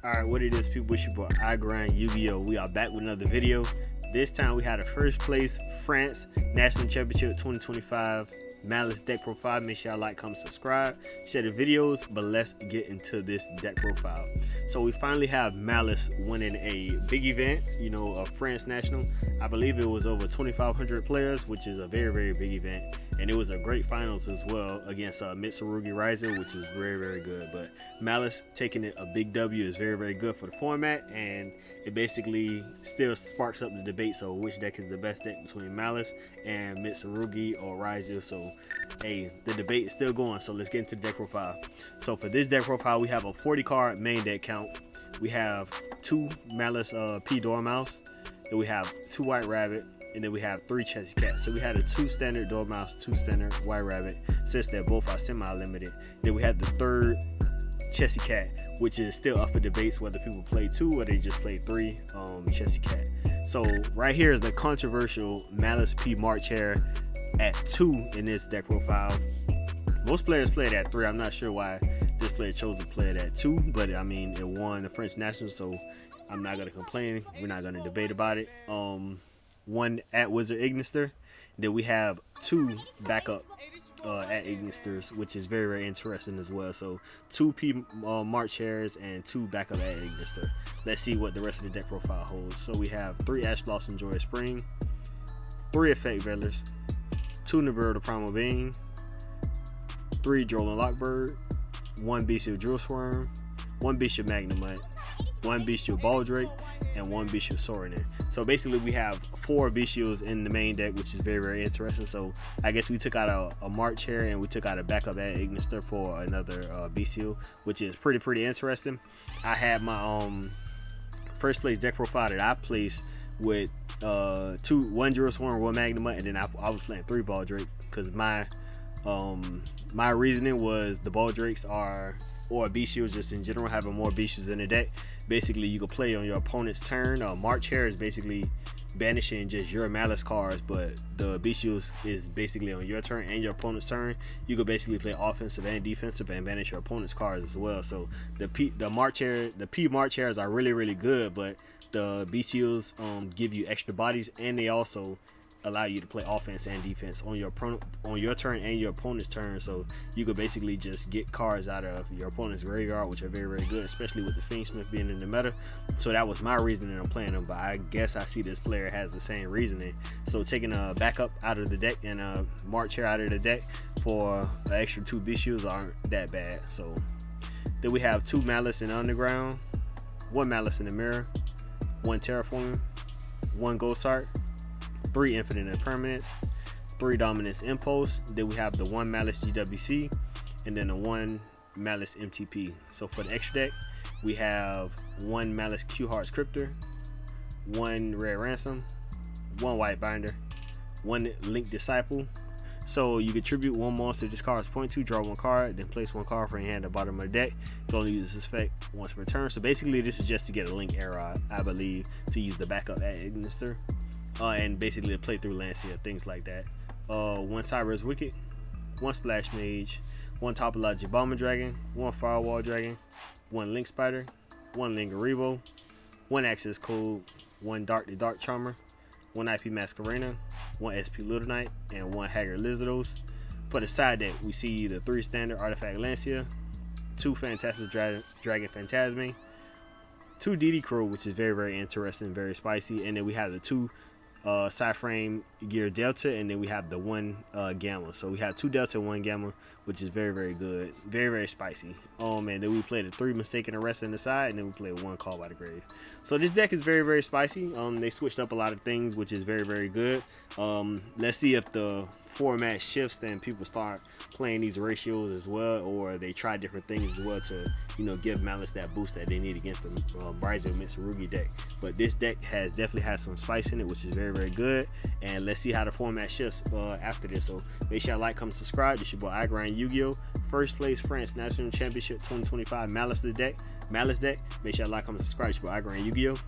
Alright, what it is, people, it's your boy Yu-Gi-Oh! We are back with another video. This time we had a first place France National Championship 2025 Maliss deck profile. Make sure y'all like, comment, subscribe, share the videos, but let's get into this deck profile. So we finally have Maliss winning a big event, you know, a France National. I believe it was over 2,500 players, which is a very big event. And it was a great finals as well against Mitsurugi Rising, which is very good. But Maliss taking it a big W is very good for the format, and it basically still sparks up the debate. So which deck is the best deck between Maliss and Mitsurugi or Rising? So hey, the debate is still going. So let's get into the deck profile. So for this deck profile, we have a 40 card main deck count. We have 2 Maliss P Dormouse, and we have 2 White Rabbit, and then we have 3 Chessy Cats. So we had a 2 standard Dormouse, 2 standard White Rabbit, since they're both are semi-limited. Then we had the 3rd Chessy Cat, which is still up for debates whether people play 2 or they just play 3 Chessy Cat. So right here is the controversial Maliss P March Hare at 2 in this deck profile. Most players play it at 3. I'm not sure why this player chose to play it at 2, but I mean, it won the French National, so I'm not gonna complain. We're not gonna debate about it. 1 at Wizard Ignister. Then we have 2 backup at Ignisters, which is very interesting as well. So 2 P March Hares and 2 backup at Ignister. Let's see what the rest of the deck profile holds. So we have 3 Ash Blossom Joy of Spring, 3 Effect Veilers, 2 Nibiru the Primal Being, 3 Drolan Lockbird, 1 Bestial Drill Swarm, 1 Bestial Magnemite, 1 Bestial Baldrake, and 1 Bestial Sorenin. So basically we have 4 Bestials in the main deck, which is very interesting. So I guess we took out a March Hare and we took out a backup at Ignister for another Bestial, which is pretty interesting. I had my first place deck profile that I placed with 1 Drill Swarm, 1 Magnemite, and then I was playing 3 Baldrake, because my reasoning was the Baldrakes are, or Bestials just in general, having more Bestials in the deck. Basically you can play on your opponent's turn. March Hare is basically banishing just your Maliss cards, but the Bestials is basically on your turn and your opponent's turn. You could basically play offensive and defensive and banish your opponent's cards as well. So the P March Hares are really good, but the Bestials give you extra bodies, and they also allow you to play offense and defense on your turn and your opponent's turn. So you could basically just get cards out of your opponent's graveyard, which are very good, especially with the Fiendsmith being in the meta. So that was my reasoning on playing them, but I guess I see this player has the same reasoning. So taking a backup out of the deck and a March Hare out of the deck for an extra 2 Bestials aren't that bad. So then we have 2 Maliss in the Underground, 1 Maliss in the Mirror, 1 Terraforming, 1 Ghost Heart, 3 Infinite Impermanence, 3 Dominance Impulse. Then we have the 1 Maliss GWC, and then the 1 Maliss MTP. So for the extra deck, we have 1 Maliss Q Heart Scriptor, 1 Red Ransom, 1 White Binder, 1 Link Disciple. So you contribute 1 monster this card's point to, draw 1 card, then place 1 card from your hand at the bottom of the deck. You can only use this effect once per turn. So basically this is just to get a Link Arrow, I believe, to use the backup at Ignister. And basically play through Lancia, things like that. 1 Cyber's Wicked, 1 Splash Mage, 1 Topologic Bomber Dragon, 1 Firewall Dragon, 1 Link Spider, 1 Lingaribo, 1 Access Code, 1 Dark the Dark Charmer, 1 IP Masquerena, 1 SP Little Knight, and 1 Haggard Lizardos. For the side deck, we see the 3 standard Artifact Lancia, 2 Fantastic Dragon Phantasme, 2 DD Crow, which is very interesting, very spicy, and then we have the 2 Sci-Frame Gear Delta, and then we have the 1 Gamma. So we have 2 Delta and 1 Gamma, which is very good, very spicy. And then we played a 3 Mistaken Arrest in the side, and then we played 1 Call by the Grave. So this deck is very spicy. They switched up a lot of things, which is very good. Let's see if the format shifts and people start playing these ratios as well, or they try different things as well to, you know, give Maliss that boost that they need against the Rising Mitsurugi deck. But this deck has definitely had some spice in it, which is very good. And let's see how the format shifts after this. So make sure you like, comment, subscribe. This your boy Yu-Gi-Oh! First place France National Championship 2025 Maliss deck. Make sure you like, comment, subscribe. This your boy Yu-Gi-Oh!